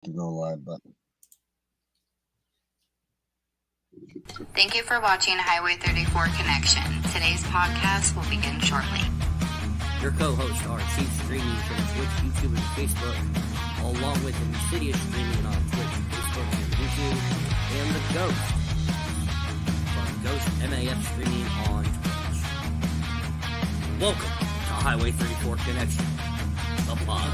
to go live, but Thank you for watching Highway 34 Connection. Today's podcast will begin shortly. Your co-hosts are Chief streaming from Twitch, YouTube, and Facebook, along with Insidious streaming on Twitch, Facebook, and YouTube, and the Ghost from Ghost MAF streaming on Twitch. Welcome to Highway 34 Connection, the pod.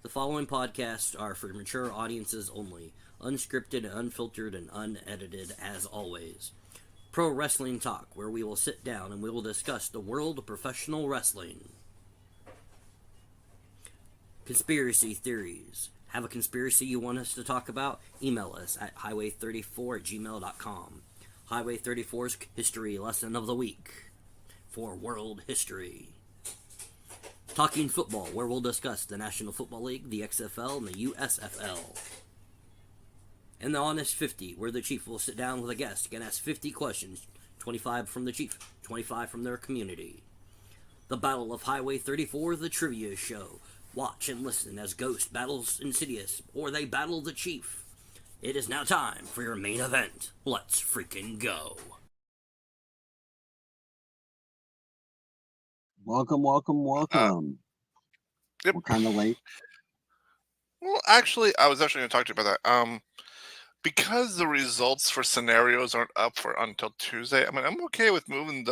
The following podcasts are for mature audiences only, unscripted, unfiltered, and unedited as always. Pro Wrestling Talk, where we will sit down and we will discuss the world of professional wrestling. Conspiracy theories. Have a conspiracy you want us to talk about? Email us at highway34@gmail.com. Highway 34's History Lesson of the Week for World History. Talking Football, where we'll discuss the National Football League, the XFL, and the USFL. And the Honest 50, where the Chief will sit down with a guest and ask 50 questions, 25 from the Chief, 25 from their community. The Battle of Highway 34, the Trivia Show. Watch and listen as Ghost battles Insidious, or they battle the Chief. It is now time for your main event. Let's freaking go. welcome. Yep. We're kind of late. Well, actually, I was actually going to talk to you about that. Because the results for scenarios aren't up until Tuesday. I mean, I'm okay with moving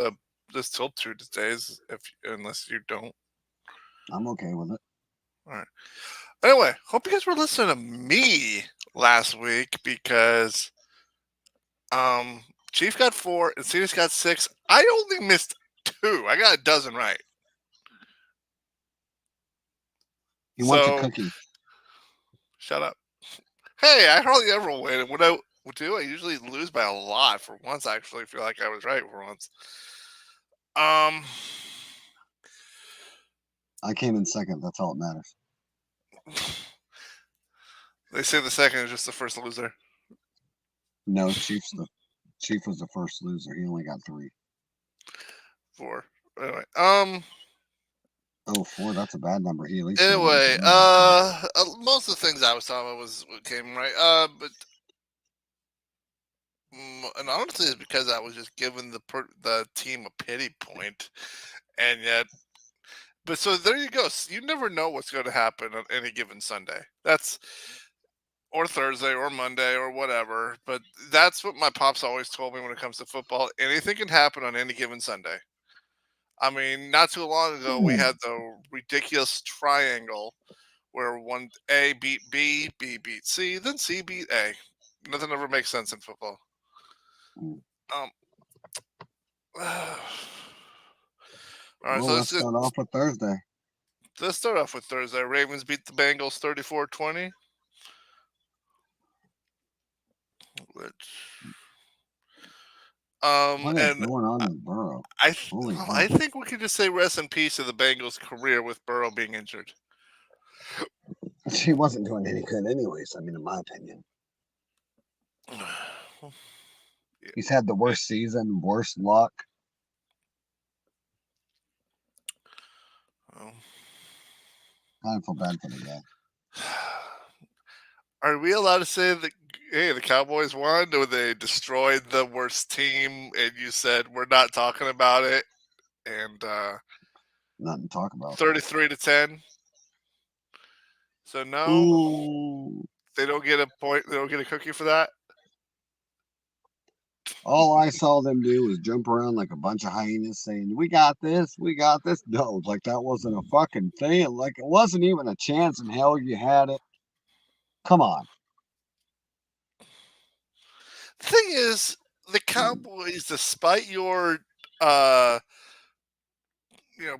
this till Tuesdays, unless you don't. I'm okay with it. All right. Anyway, hope you guys were listening to me last week because Chief got 4 and Cetus got 6. I only missed 2. I got a dozen right. He wants a cookie. Shut up. Hey, I hardly ever win. And when I do, I usually lose by a lot. For once, I actually feel like I was right for once. I came in second. That's all that matters. They say the second is just the first loser. No, Chief was the first loser. He only got 3. 4. Anyway, 4. That's a bad number. He at least. Anyway, most of the things I was talking about came right. But and honestly, it's because I was just giving the team a pity point, and yet. But so there you go. You never know what's going to happen on any given Sunday. Or Thursday or Monday or whatever. But that's what my pops always told me when it comes to football. Anything can happen on any given Sunday. I mean, not too long ago, we had the ridiculous triangle where one A beat B, B beat C, then C beat A. Nothing ever makes sense in football. All right, so let's start off with Thursday. Let's start off with Thursday. Ravens beat the Bengals 34-20. What is going on with Burrow? I think we could just say rest in peace to the Bengals' career with Burrow being injured. He wasn't doing any good anyways, I mean, in my opinion. He's had the worst season, worst luck. I feel bad for the guy. Are we allowed to say that, hey, the Cowboys won, or they destroyed the worst team, and you said we're not talking about it, and nothing to talk about. 33-10. So no, they don't get a point. They don't get a cookie for that. All I saw them do was jump around like a bunch of hyenas saying, we got this, we got this. No, like that wasn't a fucking thing. Like it wasn't even a chance in hell you had it. Come on. The thing is, the Cowboys, despite your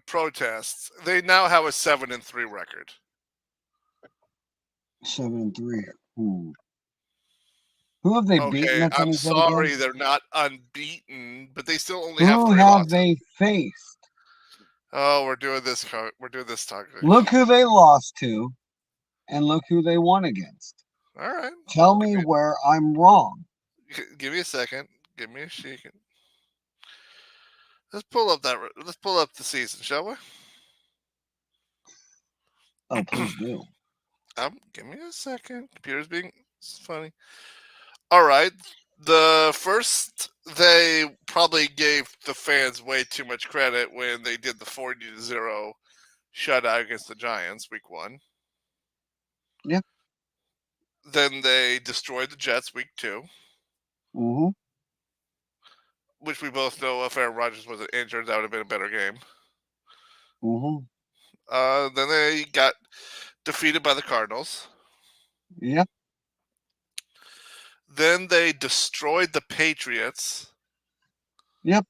protests, they now have a 7-3 record. 7-3. Who have they beaten Okay, that's I'm any good sorry again? they're not unbeaten, but they still only have Who 3 have losses. they faced? Oh, we're doing this topic. Look who they lost to, and look who they won against. All right. Tell me where I'm wrong. Give me a second. Give me a second. Let's pull up the season, shall we? Oh, please do. Give me a second. Computer's being funny. All right. The first, they probably gave the fans way too much credit when they did the 40-0 shutout against the Giants week 1. Yeah. Then they destroyed the Jets week 2. Mm-hmm. Which we both know if Aaron Rodgers wasn't injured, that would have been a better game. Mm-hmm. Then they got defeated by the Cardinals. Yep. Then they destroyed the Patriots. Yep.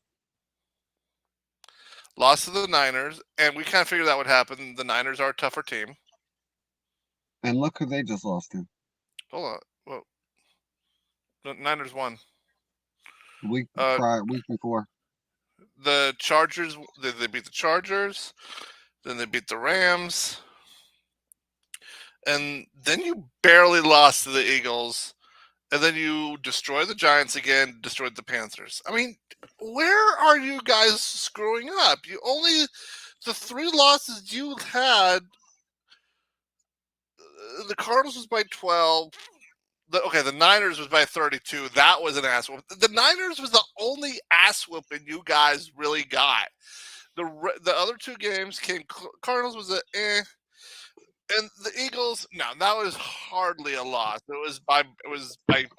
Lost to the Niners, and we kind of figured that would happen. The Niners are a tougher team. And look who they just lost to. Hold on. Well, the Niners won. Week before. The Chargers, they beat the Chargers. Then they beat the Rams. And then you barely lost to the Eagles. And then you destroyed the Giants again, destroyed the Panthers. I mean, where are you guys screwing up? The 3 losses you had, the Cardinals was by 12. The Niners was by 32. That was an ass whooping. The Niners was the only ass whooping you guys really got. The other 2 games came. Cardinals was and the Eagles. No, that was hardly a loss. It was by 5 points.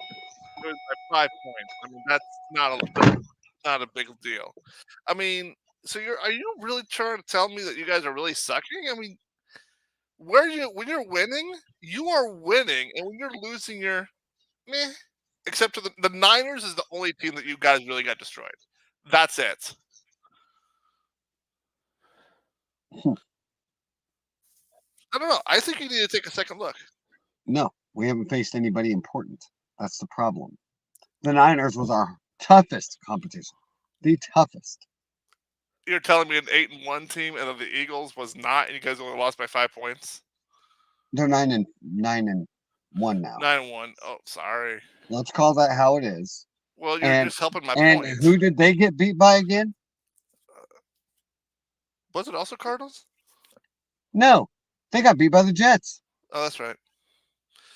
I mean, that's not a big deal. I mean, so are you really trying to tell me that you guys are really sucking? I mean, when you're winning, you are winning, and when you're losing, you're meh. Except for the Niners is the only team that you guys really got destroyed. That's it. I don't know. I think you need to take a second look. No, we haven't faced anybody important. That's the problem. The Niners was our toughest competition. The toughest. You're telling me an 8-1 team and then the Eagles was not, and you guys only lost by 5 points? They're 9-1 now. 9-1. Oh, sorry. Let's call that how it is. Well, you're just helping my point. And who did they get beat by again? Was it also Cardinals? No, they got beat by the Jets. Oh, that's right.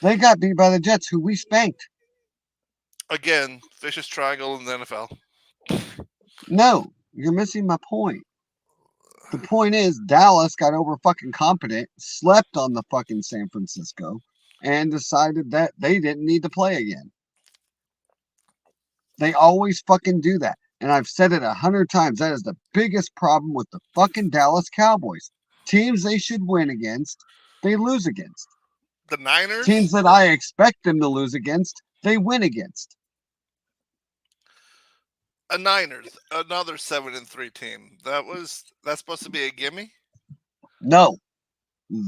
They got beat by the Jets, who we spanked. Again, vicious triangle in the NFL. No, you're missing my point. The point is Dallas got over fucking competent, slept on the fucking San Francisco, and decided that they didn't need to play again. They always fucking do that. And I've said it 100 times. That is the biggest problem with the fucking Dallas Cowboys. Teams they should win against, they lose against. The Niners? Teams that I expect them to lose against, they win against. A Niners, another 7-3 team. That's supposed to be a gimme? No,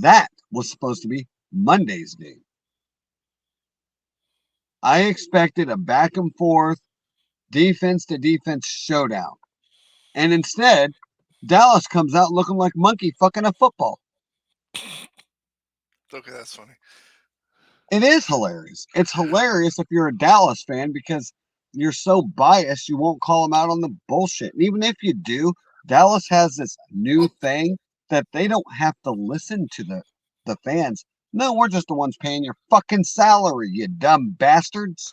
that was supposed to be Monday's game. I expected a back and forth, defense to defense showdown. And instead, Dallas comes out looking like monkey fucking a football. Okay, that's funny. It is hilarious. It's hilarious if you're a Dallas fan because you're so biased you won't call them out on the bullshit. And even if you do, Dallas has this new thing that they don't have to listen to the fans. No, we're just the ones paying your fucking salary, you dumb bastards.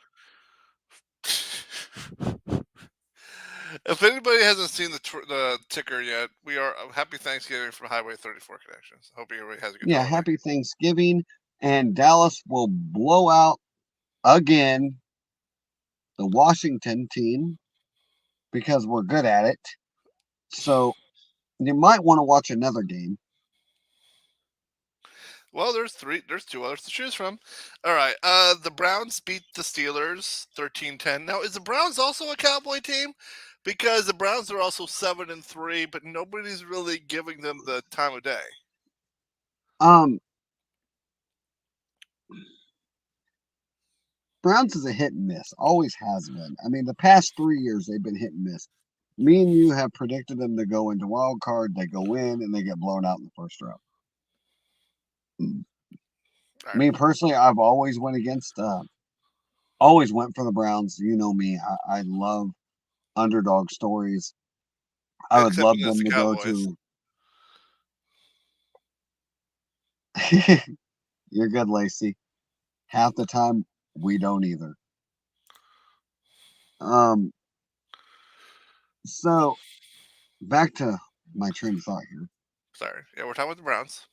If anybody hasn't seen the ticker yet, we are happy Thanksgiving from Highway 34 Connections. Hope everybody has a good Yeah, holiday. happy Thanksgiving. And Dallas will blow out again the Washington team because we're good at it. So you might want to watch another game. Well, there's 2 others to choose from. All right. The Browns beat the Steelers 13-10. Now, is the Browns also a Cowboy team? Because the Browns are also 7-3, but nobody's really giving them the time of day. Browns is a hit and miss. Always has been. I mean, the past 3 years they've been hit and miss. Me and you have predicted them to go into wild card. They go in and they get blown out in the first round. All Me right. personally, I've always went against. Always went for the Browns. You know me. I love underdog stories. I would Except love when it's them the to go Cowboys. to. You're good, Lacey. Half the time we don't either. So back to my train of thought here. Sorry. Yeah, we're talking about the Browns.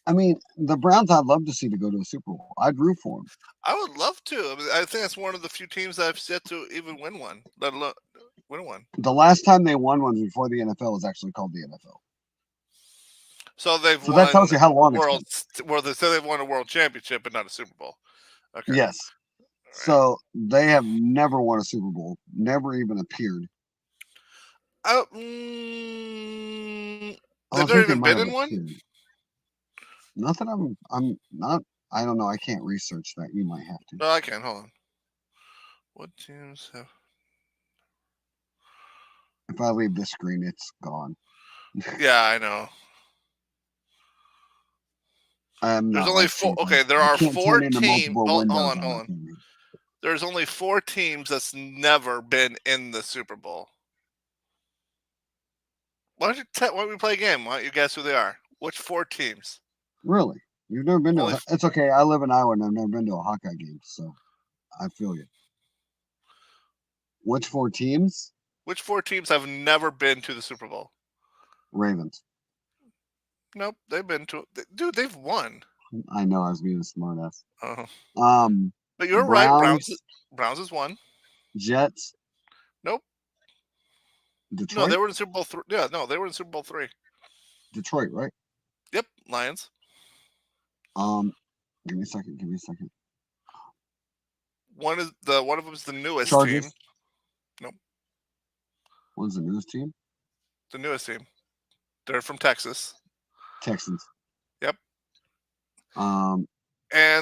I mean, the Browns I'd love to see to go to a Super Bowl. I'd root for them. I would love to. I mean, I think that's one of the few teams that I've yet to even win one, let alone win one. The last time they won one before the NFL was actually called the NFL. So they've So won that tells you how long it's world. been. Well, they say they've won a world championship, but not a Super Bowl. Okay. Yes. All right. So they have never won a Super Bowl. Never even appeared. They've never even been in one. Nothing. I'm not. I don't know. I can't research that. You might have to. No, I can. Hold on. What teams have? If I leave this screen, it's gone. Yeah, I know. There's only four. Okay, there are 4 teams. Hold on. There's only 4 teams that's never been in the Super Bowl. Why don't we play a game? Why don't you guess who they are? Which 4 teams? Really? You've never been to? It's okay. I live in Iowa and I've never been to a Hawkeye game, so I feel you. Which 4 teams? Which 4 teams have never been to the Super Bowl? Ravens. Nope, they've been to. Dude, they've won. I know. I was being a smartass. But you're right. Browns is 1. Jets. Nope. Detroit. No, they were in Super Bowl 3. Yeah, no, they were in Super Bowl 3. Detroit, right? Yep, Lions. Give me a second. One of them is the newest Chargers. team. Nope. What's the newest team? The newest team. They're from Texas. Texans. Yep. And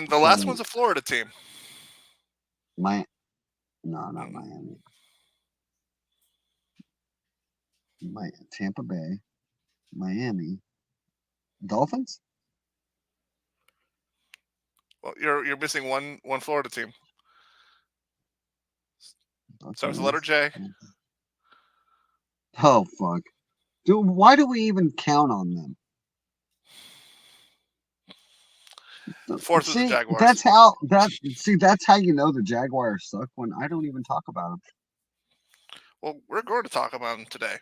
the last one's a Florida team. No, not Miami. Tampa Bay, Miami, Dolphins. Well, you're missing one Florida team. Starts with the letter J. Oh fuck, dude! Why do we even count on them? 4th is the Jaguars. That's how you know the Jaguars suck when I don't even talk about them. Well, we're going to talk about them today.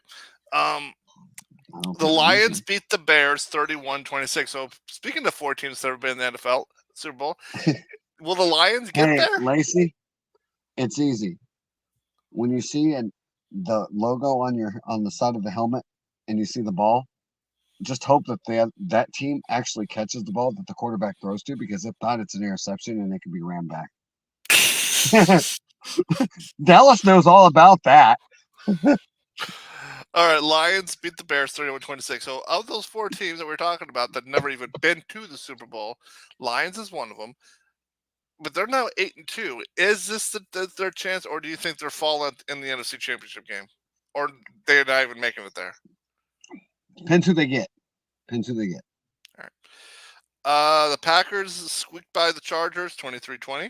The Lions beat the Bears 31-26. So speaking of 4 teams that have been in the NFL Super Bowl, will the Lions get there? Lacey, it's easy. When you see the logo on the side of the helmet and you see the ball, just hope that that team actually catches the ball that the quarterback throws to, because if not, it's an interception and it can be ran back. Dallas knows all about that. All right, Lions beat the Bears 31-26. So of those 4 teams that we're talking about that never even been to the Super Bowl, Lions is one of them. But they're now 8-2. Is this their chance, or do you think they're falling in the NFC Championship game, or they're not even making it there? Depends who they get. All right. The Packers squeaked by the Chargers 23-20.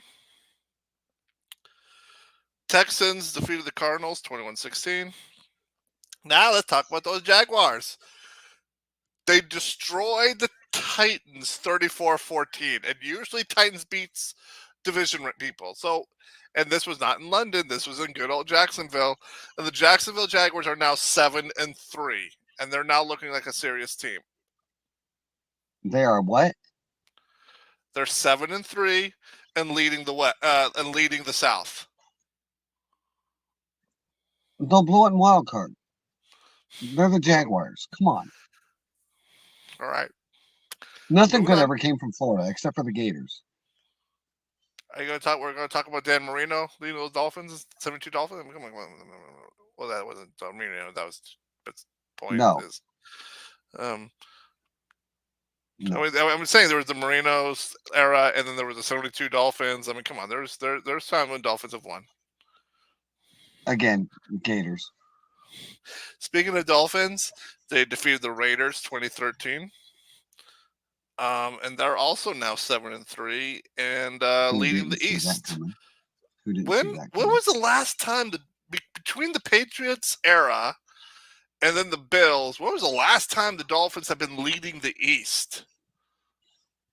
Texans defeated the Cardinals 21-16. Now let's talk about those Jaguars. They destroyed the Titans 34-14, and usually Titans beats division people. So, and this was not in London. This was in good old Jacksonville. And the Jacksonville Jaguars are now 7-3, and they're now looking like a serious team. They are what? They're 7-3 and leading the South. They'll blow it in wild card. They're the Jaguars. Come on. All right. Nothing good ever came from Florida except for the Gators. Are you going to talk? We're going to talk about Dan Marino leading those Dolphins, 72 Dolphins. Well, that wasn't Dan Marino. That was that's point. No. Is, No. I'm saying there was the Marinos era, and then there was the 72 Dolphins. I mean, come on, there's time when Dolphins have won. Again, Gators. Speaking of Dolphins, they defeated the Raiders 2013. And they're also now 7-3 and leading the East. Who didn't see that When was the last time between the Patriots era and then the Bills? When was the last time the Dolphins have been leading the East?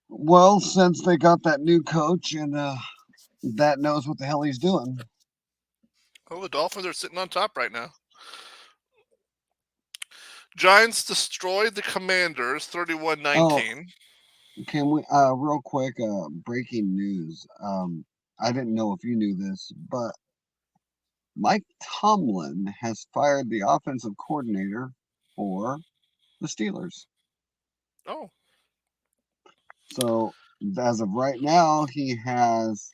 Well, since they got that new coach and that knows what the hell he's doing. Well, the Dolphins are sitting on top right now. Giants destroyed the Commanders 31-19. Can we real quick breaking news. I didn't know if you knew this, but Mike Tomlin has fired the offensive coordinator for the Steelers. Oh. So as of right now, he has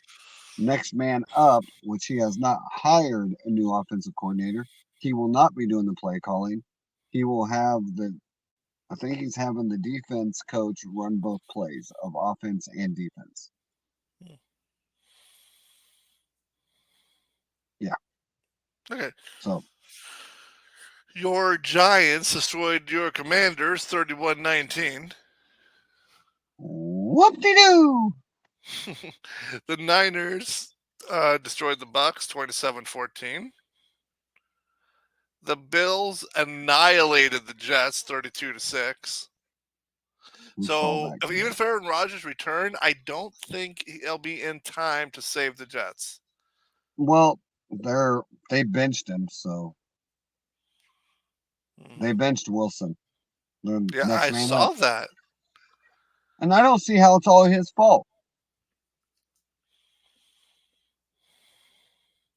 next man up, which he has not hired a new offensive coordinator. He will not be doing the play calling. He will have I think he's having the defense coach run both plays of offense and defense. Yeah. Okay. So your Giants destroyed your Commanders 31-19. Whoop-de-doo! The Niners destroyed the Bucks 27-14. The Bills annihilated the Jets 32-6. So even if Aaron Rodgers returned, I don't think he'll be in time to save the Jets. Well, they benched him, so they benched Wilson. Yeah, I saw that. And I don't see how it's all his fault.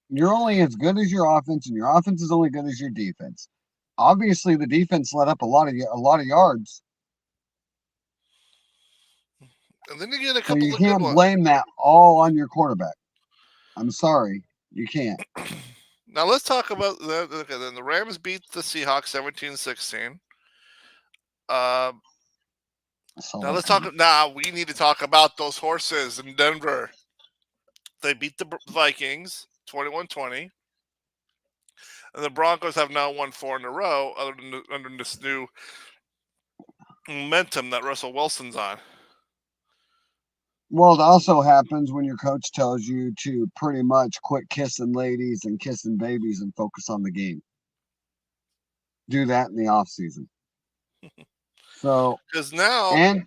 You're only as good as your offense, and your offense is only good as your defense. Obviously, the defense let up a lot of yards. And then you get a couple so you of can't good blame that all on your quarterback. I'm sorry, you can't. Now let's talk about then the Rams beat the Seahawks 17-16. Now let's talk. Now we need to talk about those horses in Denver. They beat the Vikings 21-20, and the Broncos have now won 4 in a row under this new momentum that Russell Wilson's on. Well, it also happens when your coach tells you to pretty much quit kissing ladies and kissing babies and focus on the game. Do that in the off season. So, because now, and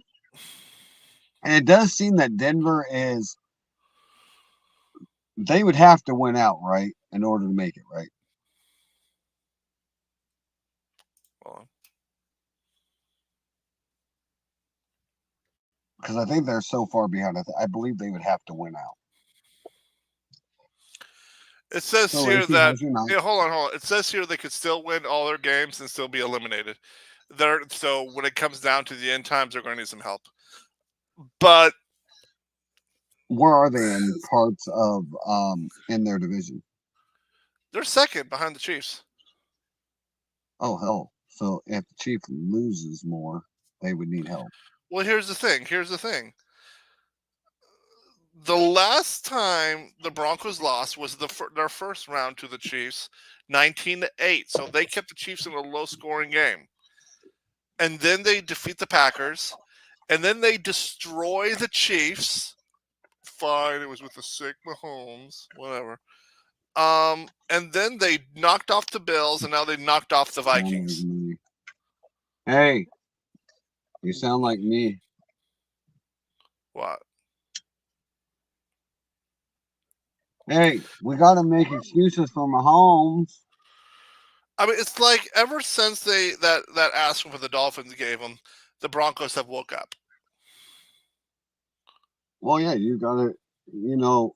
it does seem that Denver they would have to win outright in order to make it, right? Because I think they're so far behind. I believe they would have to win out. It says here that hold on. It says here they could still win all their games and still be eliminated. So when it comes down to the end times, they're going to need some help. But where are they in parts of in their division? They're second behind the Chiefs. Oh hell! So if the Chiefs loses more, they would need help. Well, here's the thing. The last time the Broncos lost was their first round to the Chiefs, 19-8. So they kept the Chiefs in a low-scoring game. And then they defeat the Packers. And then they destroy the Chiefs. Fine, it was with the sick Mahomes, whatever. And then they knocked off the Bills, and now they knocked off the Vikings. Hey, you sound like me. What? Hey, we got to make excuses for Mahomes. I mean, it's like ever since that ass for the Dolphins gave them, the Broncos have woke up. Well, yeah, you got to, you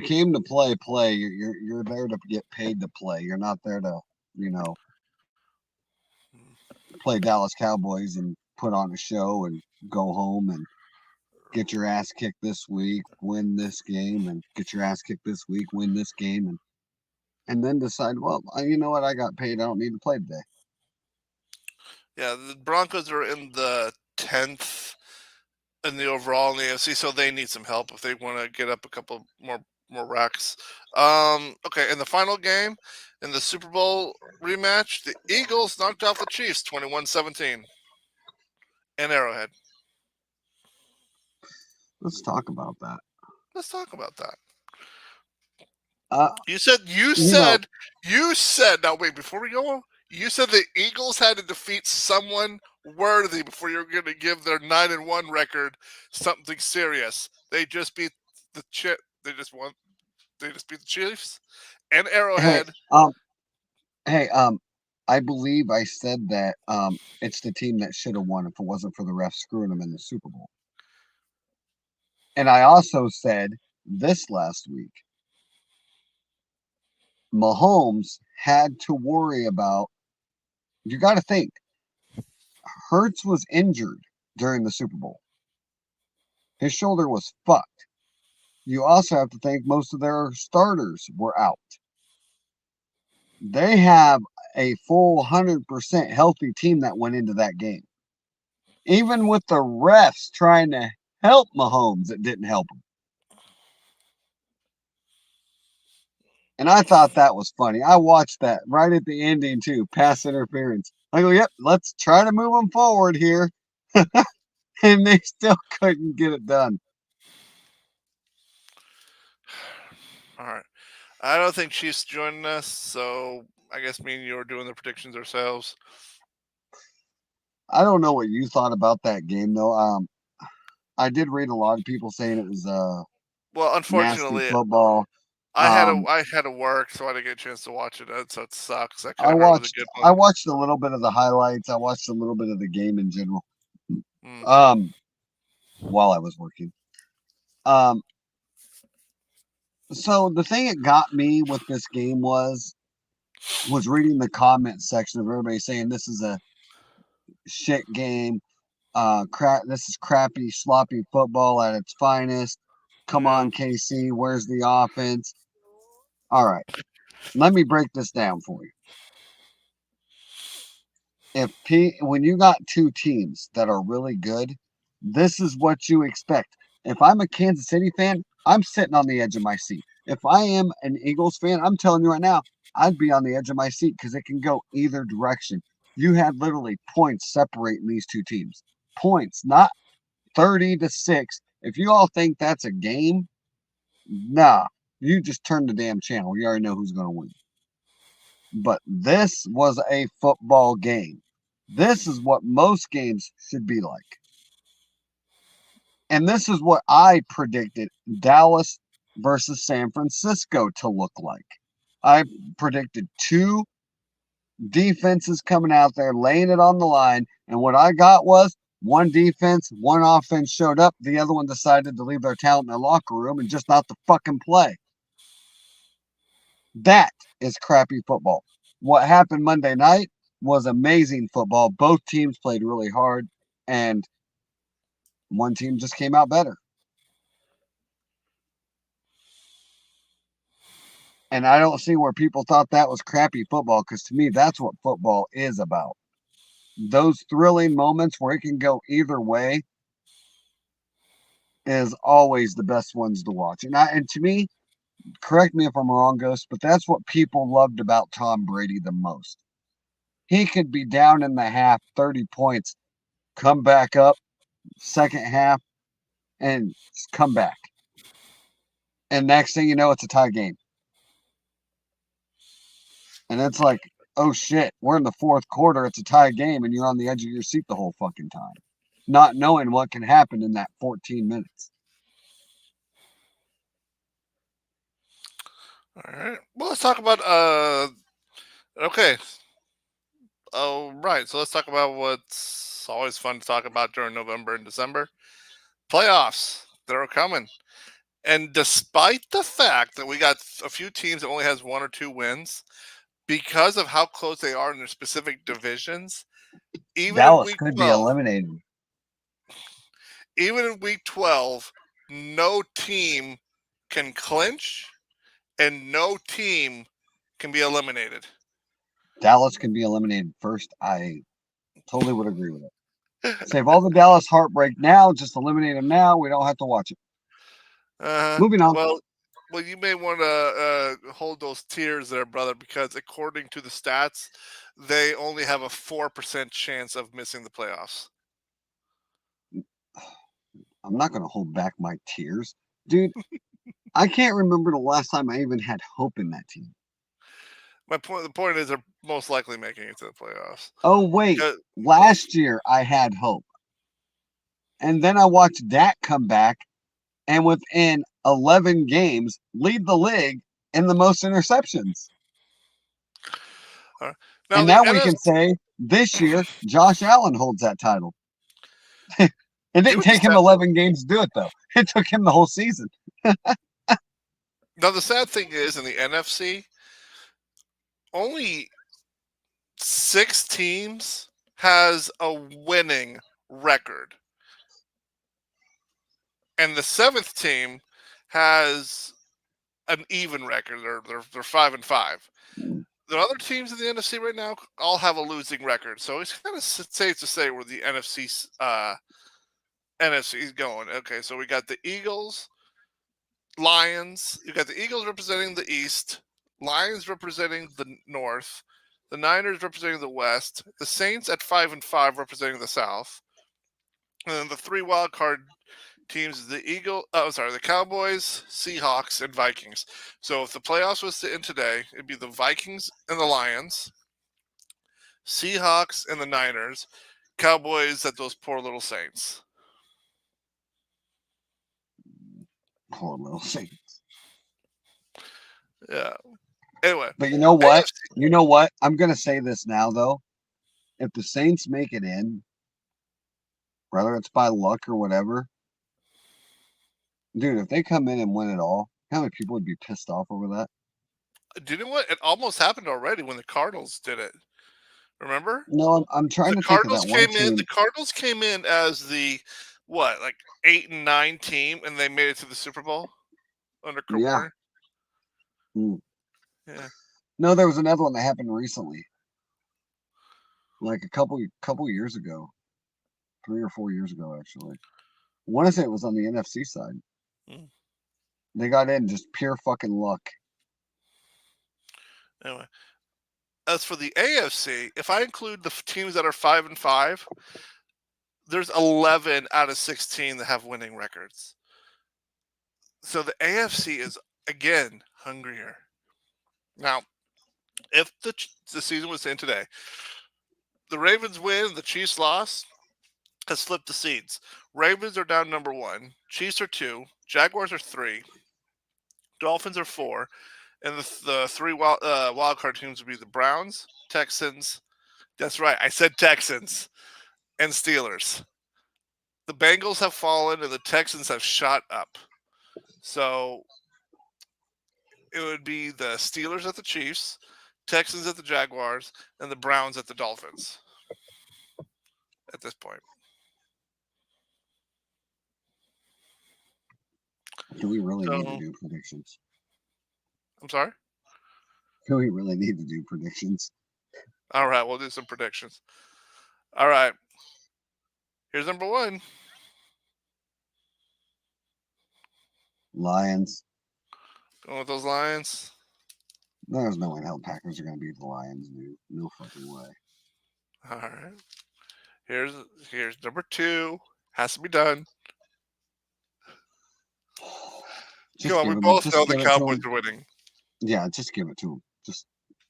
came to play. You're there to get paid to play. You're not there to, play Dallas Cowboys and put on a show and go home and get your ass kicked this week, win this game, and get your ass kicked this week, win this game, and then decide, well, you know what, I got paid, I don't need to play today. Yeah, the Broncos are in the 10th in the overall in the AFC, so they need some help if they want to get up a couple more racks. Okay, in the final game, in the Super Bowl rematch, the Eagles knocked off the Chiefs 21-17 in Arrowhead. Let's talk about that. Let's talk about that. Uh, You said now wait, before we go on, you said the Eagles had to defeat someone worthy before you're going to give their 9-1 record something serious. They just beat the they just beat the Chiefs and hey, Arrowhead. hey, I believe I said that it's the team that should have won if it wasn't for the refs screwing them in the Super Bowl. And I also said this last week, Mahomes had to worry about. You got to think, Hurts was injured during the Super Bowl. His shoulder was fucked. You also have to think most of their starters were out. They have a full 100% healthy team that went into that game. Even with the refs trying to help Mahomes, it didn't help him. And I thought that was funny. I watched that right at the ending too, pass interference. I go, yep, let's try to move them forward here. And they still couldn't get it done. All right. I don't think Chiefs joining us, so I guess me and you are doing the predictions ourselves. I don't know what you thought about that game though. I did read a lot of people saying it was well, nasty unfortunately, football. I had to work, so I didn't get a chance to watch it. So it sucks. I could I have heard it was a good I one. watched a little bit of the highlights. I watched a little bit of the game in general. Mm. While I was working. So the thing that got me with this game was reading the comment section of everybody saying this is a shit game. This is crappy, sloppy football at its finest. Come on, KC, where's the offense? All right, let me break this down for you. When you got two teams that are really good, this is what you expect. If I'm a Kansas City fan, I'm sitting on the edge of my seat. If I am an Eagles fan, I'm telling you right now, I'd be on the edge of my seat because it can go either direction. You had literally points separating these two teams. Points, not 30-6. If you all think that's a game, nah, you just turn the damn channel. You already know who's going to win. But this was a football game. This is what most games should be like. And this is what I predicted Dallas versus San Francisco to look like. I predicted two defenses coming out there, laying it on the line. And what I got was one defense, one offense showed up. The other one decided to leave their talent in the locker room and just not to fucking play. That is crappy football. What happened Monday night was amazing football. Both teams played really hard, and one team just came out better. And I don't see where people thought that was crappy football, because to me, that's what football is about. Those thrilling moments where it can go either way is always the best ones to watch. And to me, correct me if I'm wrong, Ghost, but that's what people loved about Tom Brady the most. He could be down in the half, 30 points, come back up, second half, and come back. And next thing you know, it's a tie game. And it's like, oh shit, we're in the fourth quarter, it's a tie game, and you're on the edge of your seat the whole fucking time, not knowing what can happen in that 14 minutes. All right. Well, let's talk about okay. Oh, right. So let's talk about what's always fun to talk about during November and December. Playoffs that are coming. And despite the fact that we got a few teams that only has one or two wins, because of how close they are in their specific divisions, even Dallas in week could 12, be eliminated. Even in week 12, no team can clinch and no team can be eliminated. Dallas can be eliminated first. I Totally would agree with it. Save all the Dallas heartbreak now. Just eliminate them now. We don't have to watch it. Moving on. Well, you may want to hold those tears there, brother, because according to the stats, they only have a 4% chance of missing the playoffs. I'm not going to hold back my tears. Dude, I can't remember the last time I even had hope in that team. The point is they're most likely making it to the playoffs. Oh, wait. Last year I had hope. And then I watched Dak come back and within 11 games lead the league in the most interceptions. Now, and now we can say this year Josh Allen holds that title. It didn't take him 11 games to do it, though. It took him the whole season. Now, the sad thing is, in the NFC, only 6 teams has a winning record. And the 7th team has an even record. They're 5-5. The other teams in the NFC right now all have a losing record. So it's kind of safe to say where the NFC is going. Okay, so we got the Eagles, Lions. You got the Eagles representing the East, Lions representing the North, the Niners representing the West, the Saints at 5-5 representing the South, and then the 3 wild card teams: the Cowboys, Seahawks, and Vikings. So if the playoffs was to end today, it'd be the Vikings and the Lions, Seahawks and the Niners, Cowboys at those poor little Saints. Poor little Saints. Yeah. Anyway. But you know what? You know what? I'm going to say this now, though. If the Saints make it in, whether it's by luck or whatever, dude, if they come in and win it all, how many people would be pissed off over that? Do you know what? It almost happened already when the Cardinals did it. Remember? No, I'm trying to think of that one team. The Cardinals came in as the 8 and 9 team, and they made it to the Super Bowl under Kurt Warner. Yeah. No, there was another one that happened recently, like a couple years ago, 3 or 4 years ago, actually. I want to say it was on the NFC side. They got in just pure fucking luck. Anyway, as for the AFC, if I include the teams that are 5-5, there's 11 out of 16 that have winning records. So the AFC is, again, hungrier. Now, if the season was to end today, the Ravens win, the Chiefs lost, has flipped the seeds. Ravens are down number 1, Chiefs are 2, Jaguars are 3, Dolphins are 4, and the 3 wild card teams would be the Browns, Texans. That's right, I said Texans, and Steelers. The Bengals have fallen, and the Texans have shot up. So it would be the Steelers at the Chiefs, Texans at the Jaguars, and the Browns at the Dolphins at this point. Do we really need to do predictions? I'm sorry? Do we really need to do predictions? All right, we'll do some predictions. All right. Here's number 1. Lions. Going with those Lions. There's no way in hell Packers are going to beat the Lions, dude. No fucking way. All right. Here's number 2. Has to be done. Come on, we both know the Cowboys are winning. Yeah, just give it to them.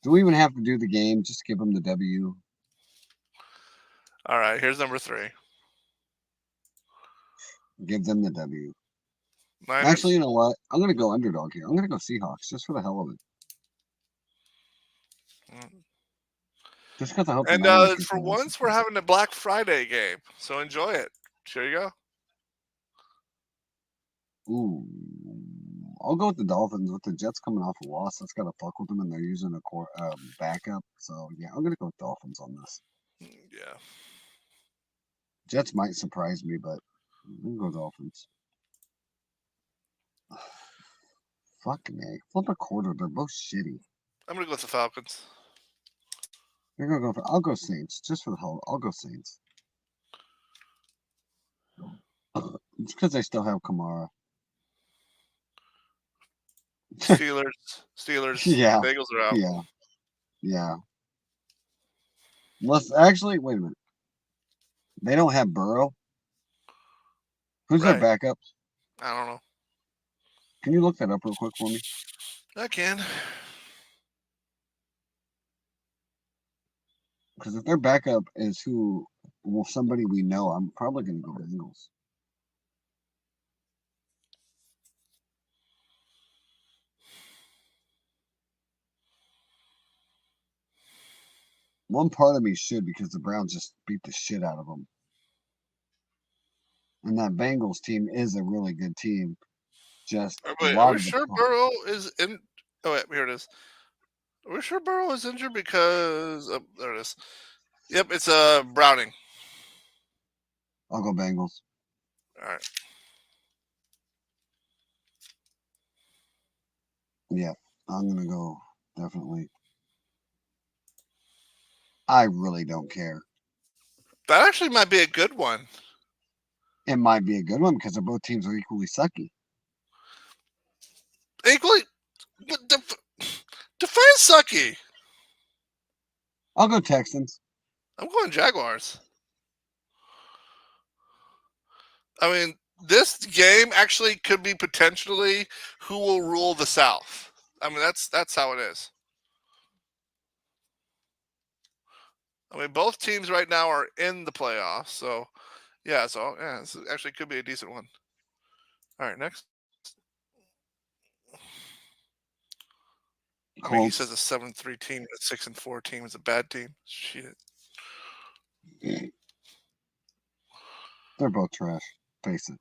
Do we even have to do the game? Just give them the W. All right, here's number 3. Give them the W. Niners. Actually, you know what? I'm going to go underdog here. I'm going to go Seahawks just for the hell of it. Just because I hope. And for once, we're having a Black Friday game, so enjoy it. Here you go. Ooh, I'll go with the Dolphins. With the Jets coming off a loss, that's got to fuck with them, and they're using a backup. So yeah, I'm gonna go with Dolphins on this. Yeah. Jets might surprise me, but I'm gonna go Dolphins. Fucking A. Flip a quarter. They're both shitty. I'm gonna go with the Falcons. I'll go Saints just for the hell. I'll go Saints. It's because they still have Kamara. Steelers. Yeah. Bengals are out. Yeah. Let's actually wait a minute. They don't have Burrow. Who's their Right. backup? I don't know. Can you look that up real quick for me? I can. Because if their backup is somebody we know, I'm probably going to go Bengals. One part of me should because the Browns just beat the shit out of them. And that Bengals team is a really good team. Just Are we sure Burrow is in? Oh wait, here it is. Are we sure Burrow is injured because there it is. Yep, it's Browning. I'll go Bengals. All right. Yeah, I'm gonna go definitely. I really don't care. That actually might be a good one. It might be a good one because both teams are equally sucky. Equally, define sucky. I'll go Texans. I'm going Jaguars. I mean, this game actually could be potentially who will rule the South. I mean, that's how it is. I mean, both teams right now are in the playoffs, so yeah, this actually could be a decent one. All right, next. I mean, he says a 7-3 team, a 6-4 team is a bad team. Shit. They're both trash. Face it.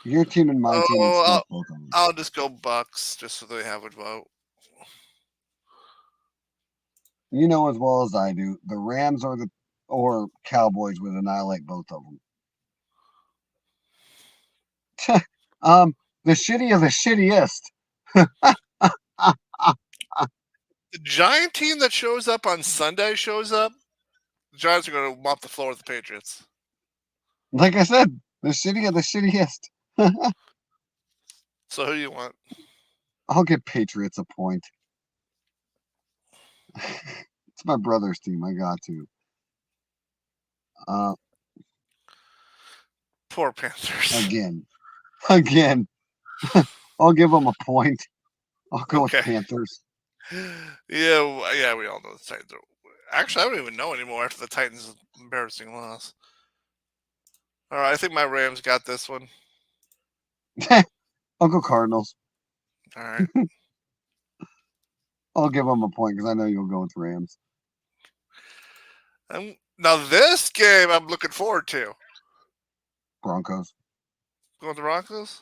Your team and my team. Both of them. I'll just go Bucks just so they have a vote. You know as well as I do, the Rams or Cowboys would annihilate both of them. The shitty of the shittiest. The Giant team that shows up on Sunday shows up. The Giants are going to mop the floor with the Patriots. Like I said, the shitty of the shittiest. So who do you want? I'll give Patriots a point. It's my brother's team. I got to. Poor Panthers. Again. I'll give them a point. I'll go with Panthers. Yeah, we all know the Titans. Actually, I don't even know anymore after the Titans' embarrassing loss. All right, I think my Rams got this one. I'll go Cardinals. All right. I'll give them a point because I know you'll go with Rams. Now this game I'm looking forward to. Broncos. Going with the Broncos?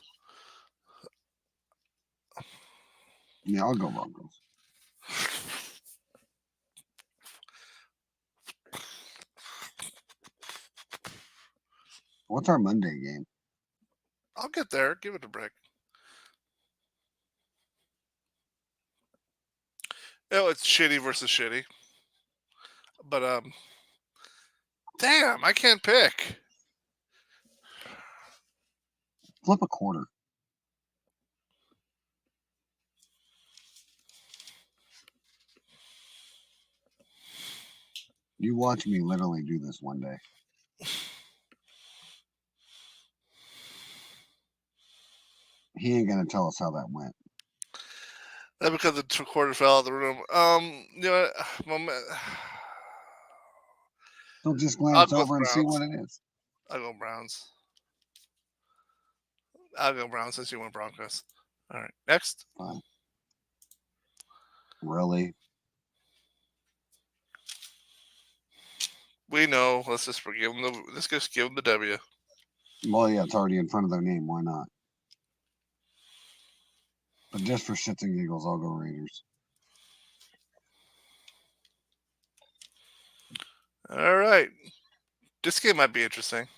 Yeah, I'll go Broncos. What's our Monday game? I'll get there. Give it a break. It's shitty versus shitty. But damn, I can't pick. Flip a quarter. You watch me literally do this one day. He ain't gonna tell us how that went. That's because the quarter fell out of the room. You know, So just glance over and see what it is. I'll go Browns. I'll go Browns since you went Broncos. All right, next. Fine. Really? We know. Let's just forgive them. Let's just give them the W. Well, yeah, it's already in front of their name. Why not? But just for shits and giggles, I'll go Raiders. All right. This game might be interesting.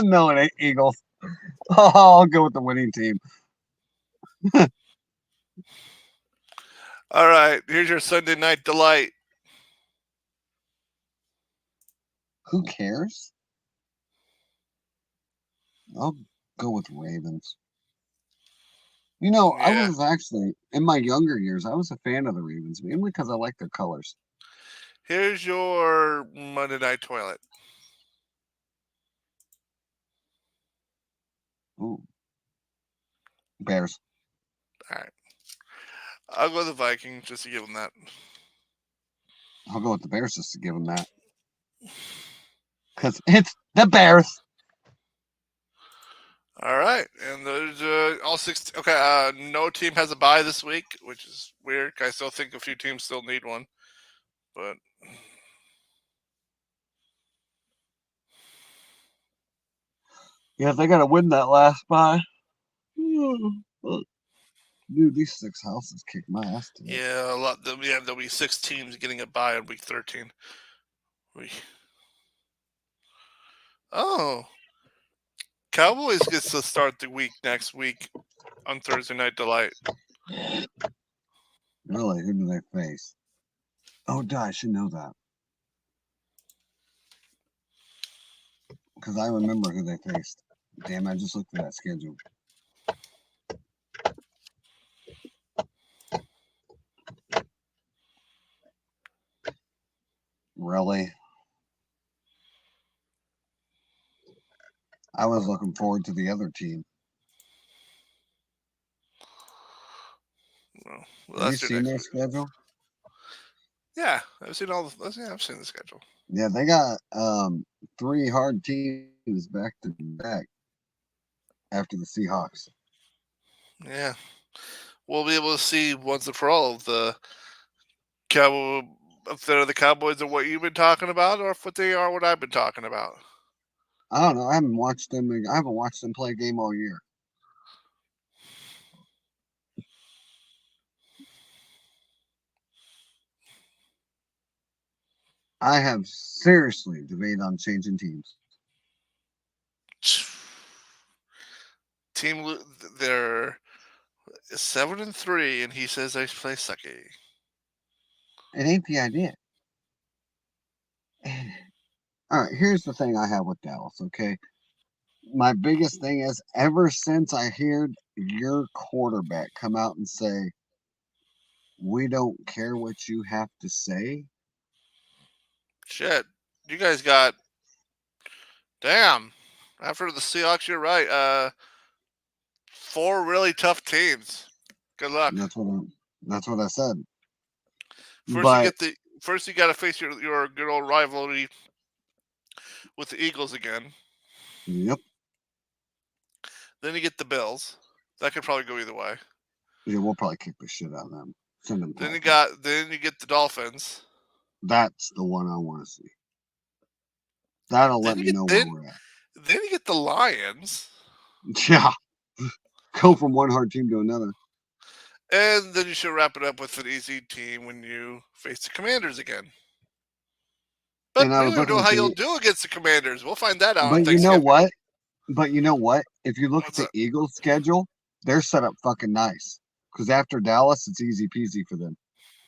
No, it ain't Eagles. Oh, I'll go with the winning team. All right, here's your Sunday night delight. Who cares? I'll go with Ravens. You know, I Yeah. was actually, in my younger years, I was a fan of the Ravens, mainly because I like their colors. Here's your Monday night toilet. Ooh. Bears. All right. I'll go with the Vikings just to give them that. I'll go with the Bears just to give them that. Because it's the Bears. All right, and there's all 16. Okay, no team has a bye this week, which is weird. I still think a few teams still need one, but Yeah, they got to win that last bye. Dude, these 6 houses kick my ass today. yeah, a lot. There'll be 6 teams getting a bye in week 13. Oh, Cowboys gets to start the week next week on Thursday Night Delight. Really? Who do they face? Oh, duh, I should know that. Because I remember who they faced. Damn, I just looked at that schedule. Really? I was looking forward to the other team. Well, Have you that's your seen their next. schedule? Yeah, I've seen all. I've seen the schedule. Yeah, they got 3 hard teams back to back after the Seahawks. Yeah, we'll be able to see once and for all the Cowboy if they're the Cowboys are what you've been talking about, or if what they are what I've been talking about. I don't know. I haven't watched them. I haven't watched them play a game all year. I have seriously debated on changing teams. Team, they're 7-3, and he says they play sucky. It ain't the idea. All right, here's the thing I have with Dallas, okay? My biggest thing is ever since I heard your quarterback come out and say, we don't care what you have to say. Shit, you guys got. Damn. After the Seahawks, you're right. 4 really tough teams. Good luck. That's what I said. First you got to face your good old rivalry with the Eagles again. Yep. Then you get the Bills. That could probably go either way. Yeah, we'll probably kick the shit out of them. Send them. Then you get the Dolphins. That's the one I want to see. That'll let me know where we're at. Then you get the Lions. Yeah. Go from one hard team to another. And then you should wrap it up with an easy team when you face the Commanders again. But we don't know how you'll do against the Commanders. We'll find that out. But you know what? If you look at the Eagles' schedule, they're set up fucking nice. Because after Dallas, it's easy peasy for them.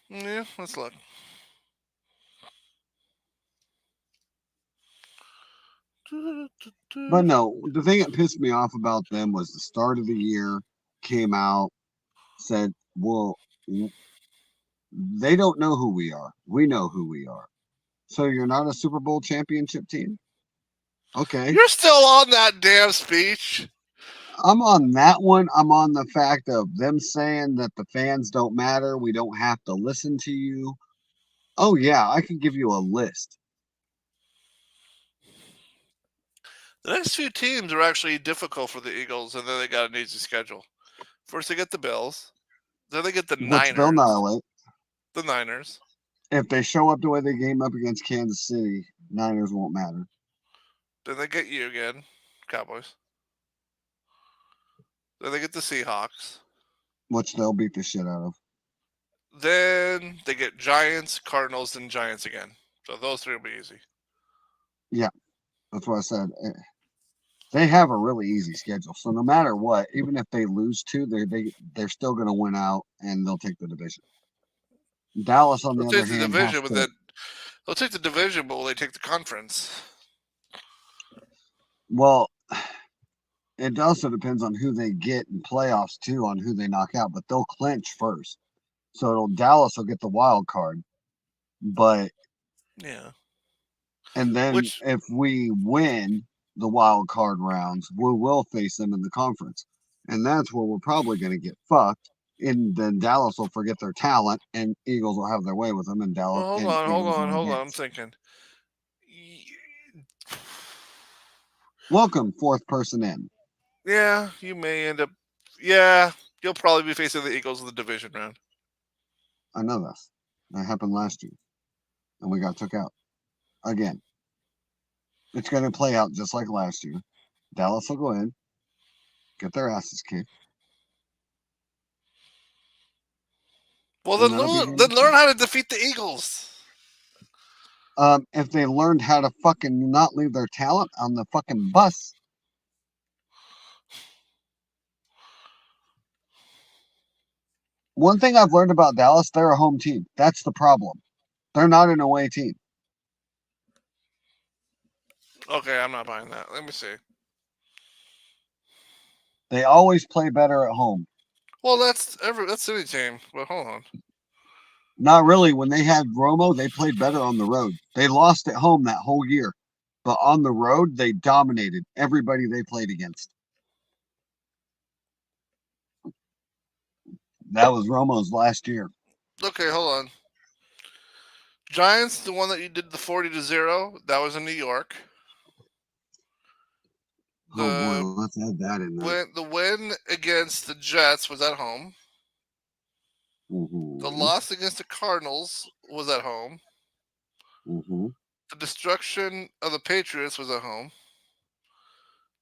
Yeah, let's look. But no, the thing that pissed me off about them was the start of the year came out, said, well, they don't know who we are. We know who we are. So you're not a Super Bowl championship team? Okay. You're still on that damn speech. I'm on that one. I'm on the fact of them saying that the fans don't matter. We don't have to listen to you. Oh, yeah, I can give you a list. The next few teams are actually difficult for the Eagles, and then they got an easy schedule. First, they get the Bills. Then they get the Niners. They'll annihilate. The Niners. If they show up the way they game up against Kansas City, Niners won't matter. Then they get you again, Cowboys. Then they get the Seahawks. Which they'll beat the shit out of. Then they get Giants, Cardinals, and Giants again. So those 3 will be easy. Yeah, that's what I said. They have a really easy schedule. So no matter what, even if they lose 2, they're still going to win out and they'll take the division. Dallas, on the They'll other take the hand, division, has but to. then they'll take the division, but will they take the conference? Well, it also depends on who they get in playoffs too, on who they knock out. But they'll clinch first, so Dallas will get the wild card. But Yeah. and then Which if we win the wild card rounds, we will face them in the conference, and that's where we're probably going to get fucked. And then Dallas will forget their talent, and Eagles will have their way with them, and Dallas well, and Eagles will hold on. I'm advance. thinking. Welcome, fourth person in. Yeah, you may end up. Yeah, you'll probably be facing the Eagles in the division round. I know this. That happened last year, and we got took out again. It's going to play out just like last year. Dallas will go in, get their asses kicked. Well, And that'll be the end then of learn it. how to defeat the Eagles. If they learned how to fucking not leave their talent on the fucking bus. One thing I've learned about Dallas, they're a home team. That's the problem. They're not an away team. Okay, I'm not buying that. Let me see. They always play better at home. Well, that's any team. But hold on. Not really. When they had Romo, they played better on the road. They lost at home that whole year. But on the road, they dominated everybody they played against. That was Romo's last year. Okay, hold on. Giants, the one that you did the 40-0, that was in New York. Oh boy, let's add that in there. The win against the Jets was at home. Mm-hmm. The loss against the Cardinals was at home. Mm-hmm. The destruction of the Patriots was at home.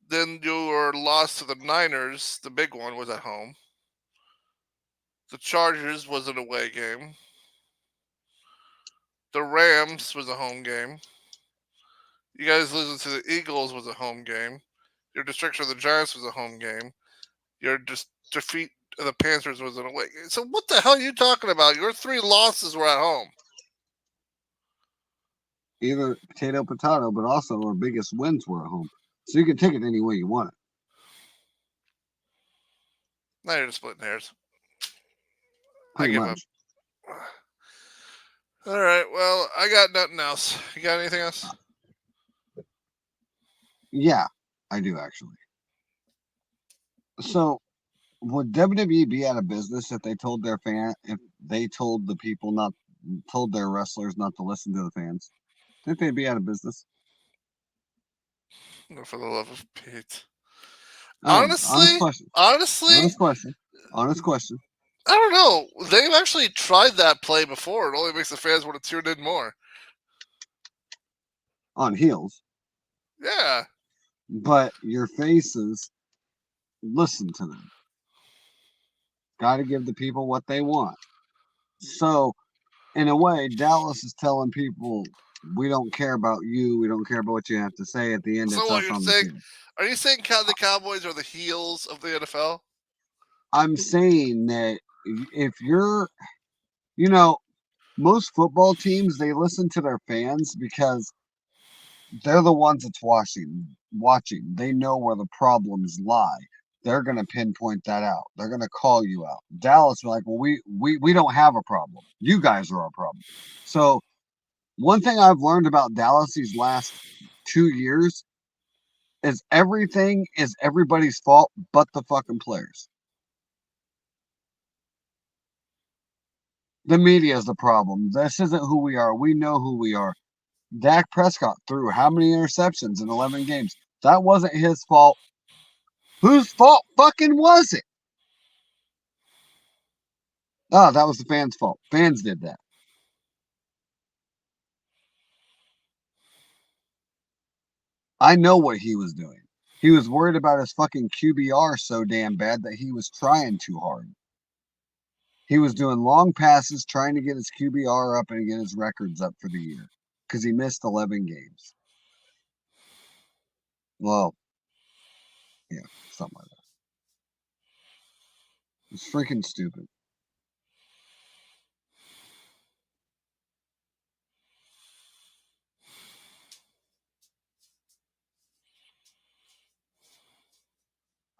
Then your loss to the Niners, the big one, was at home. The Chargers was an away game. The Rams was a home game. You guys losing to the Eagles was a home game. Your destruction of the Giants was a home game. Your defeat of the Panthers was an away game. So what the hell are you talking about? Your 3 losses were at home. Either potato, but also our biggest wins were at home. So you can take it any way you want it. Now you're just splitting hairs. Pretty I give much. up. All right. Well, I got nothing else. You got anything else? Yeah, I do actually. So would WWE be out of business if they told their the people told their wrestlers not to listen to the fans? Think they'd be out of business? For the love of Pete. Honest question. Honest question. I don't know. They've actually tried that play before. It only makes the fans want to tune in more. On heels. Yeah. But your faces, listen to them. Got to give the people what they want. So, in a way, Dallas is telling people, we don't care about you. We don't care about what you have to say. At the end, So it's what us you're on saying? the field. Are you saying the Cowboys are the heels of the NFL? I'm saying that if you're, most football teams, they listen to their fans because they're the ones that's watching. They know where the problems lie. They're going to pinpoint that out. They're going to call you out. Dallas are like, well, we don't have a problem. You guys are our problem. So one thing I've learned about Dallas these last 2 years is everything is everybody's fault but the fucking players. The media is the problem. This isn't who we are. We know who we are. Dak Prescott threw how many interceptions in 11 games? That wasn't his fault. Whose fault fucking was it? Oh, that was the fans' fault. Fans did that. I know what he was doing. He was worried about his fucking QBR so damn bad that he was trying too hard. He was doing long passes, trying to get his QBR up and get his records up for the year because he missed 11 games. Well, Yeah, something like that. It's freaking stupid.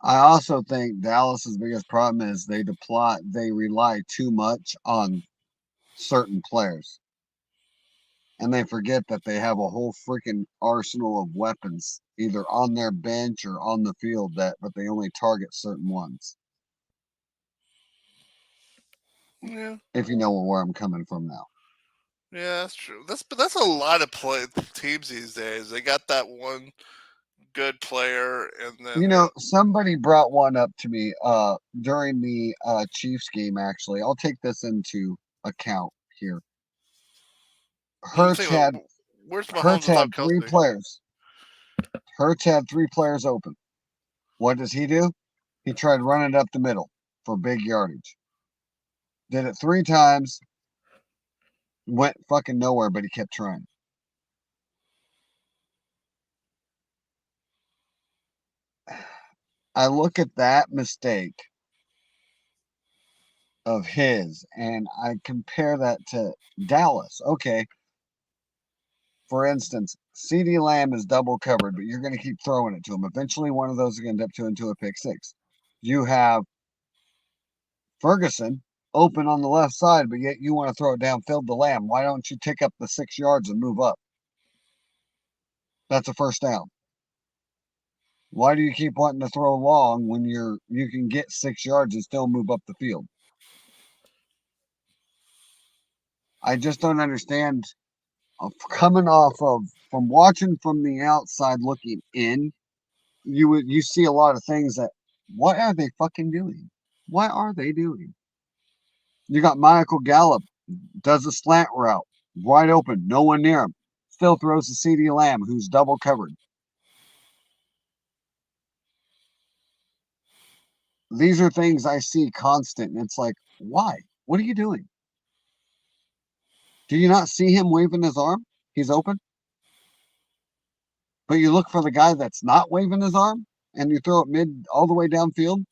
I also think Dallas's biggest problem is they rely too much on certain players. And they forget that they have a whole freaking arsenal of weapons, either on their bench or on the field, but they only target certain ones. Yeah, If you know where I'm coming from now. yeah, that's true. That's a lot of teams these days. They got that one good player, and then You know, somebody brought one up to me during the Chiefs game, actually. I'll take this into account here. Hurts had where's Mahomes without three Kelsey? players. Hurts had 3 players open. What does he do? He tried running up the middle for big yardage. Did it 3 times. Went fucking nowhere, but he kept trying. I look at that mistake of his and I compare that to Dallas. Okay. For instance, CeeDee Lamb is double covered, but you're going to keep throwing it to him. Eventually, one of those is going to end up into a pick six. You have Ferguson open on the left side, but yet you want to throw it downfield to Lamb. Why don't you take up the 6 yards and move up? That's a first down. Why do you keep wanting to throw long when you can get 6 yards and still move up the field? I just don't understand. Coming off of from watching from the outside looking in, you see a lot of things that what are they fucking doing? What are they doing? You got Michael Gallup does a slant route, wide open, no one near him. Still throws to CeeDee Lamb, who's double covered. These are things I see constant, and it's like, why? What are you doing? Do you not see him waving his arm? He's open. But you look for the guy that's not waving his arm, and you throw it all the way downfield,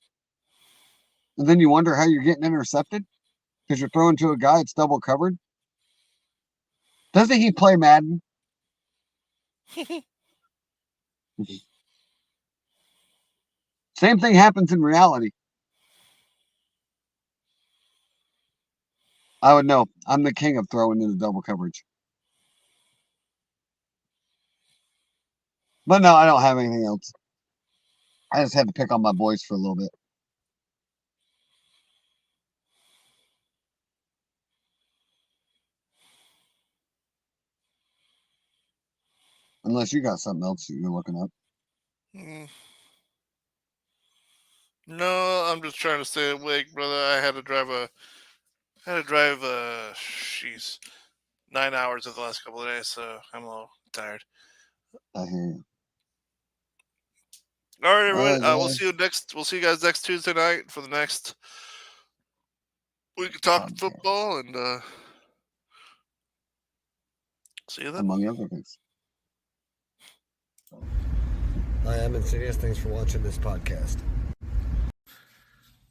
and then you wonder how you're getting intercepted because you're throwing to a guy that's double covered. Doesn't he play Madden? Same thing happens in reality. I would know. I'm the king of throwing into double coverage. But no, I don't have anything else. I just had to pick on my boys for a little bit. Unless you got something else you're looking up. No, I'm just trying to stay awake, brother. I had to drive 9 hours of the last couple of days, so I'm a little tired. I hear you. All right, everyone. We'll see you guys next Tuesday night for the next. We can talk football and see you then. Among other things. I am Insidious. Thanks for watching this podcast.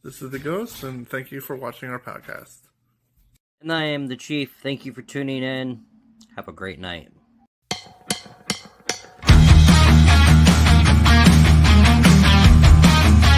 This is the Ghost, and thank you for watching our podcast. And I am the Chief. Thank you for tuning in. Have a great night.